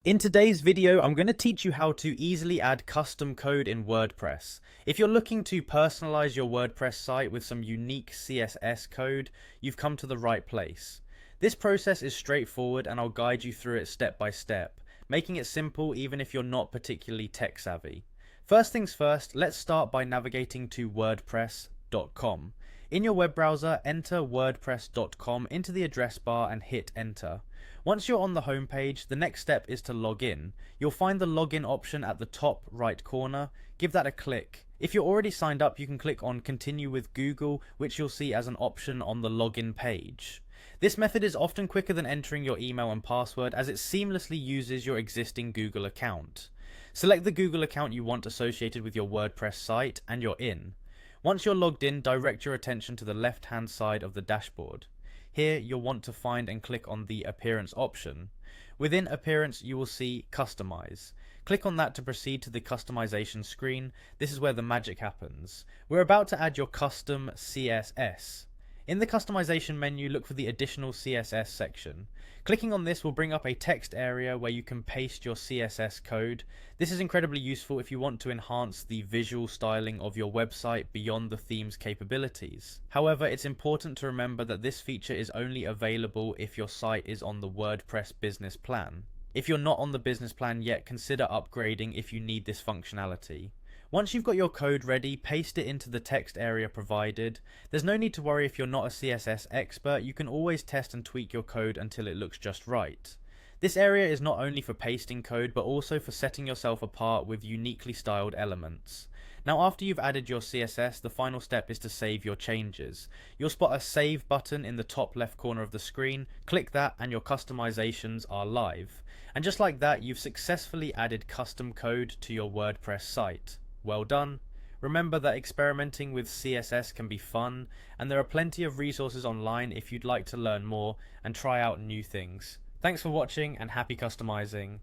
In today's video, I'm going to teach you how to easily add custom code in WordPress. If you're looking to personalize your WordPress site with some unique CSS code, you've come to the right place. This process is straightforward and I'll guide you through it step by step, making it simple even if you're not particularly tech savvy. First things first, let's start by navigating to wordpress.com. In your web browser, enter wordpress.com into the address bar and hit enter. Once you're on the home page, the next step is to log in. You'll find the login option at the top right corner. Give that a click. If you're already signed up, you can click on Continue with Google, which you'll see as an option on the login page. This method is often quicker than entering your email and password as it seamlessly uses your existing Google account. Select the Google account you want associated with your WordPress site and you're in. Once you're logged in, direct your attention to the left-hand side of the dashboard. Here, you'll want to find and click on the Appearance option. Within Appearance, you will see Customize. Click on that to proceed to the customization screen. This is where the magic happens. We're about to add your custom CSS. In the customization menu, look for the additional CSS section. Clicking on this will bring up a text area where you can paste your CSS code. This is incredibly useful if you want to enhance the visual styling of your website beyond the theme's capabilities. However, it's important to remember that this feature is only available if your site is on the WordPress business plan. If you're not on the business plan yet, consider upgrading if you need this functionality. Once you've got your code ready, paste it into the text area provided. There's no need to worry if you're not a CSS expert, you can always test and tweak your code until it looks just right. This area is not only for pasting code, but also for setting yourself apart with uniquely styled elements. Now after you've added your CSS, the final step is to save your changes. You'll spot a save button in the top left corner of the screen, click that and your customizations are live. And just like that, you've successfully added custom code to your WordPress site. Well done. Remember that experimenting with CSS can be fun, and there are plenty of resources online if you'd like to learn more and try out new things. Thanks for watching and happy customizing.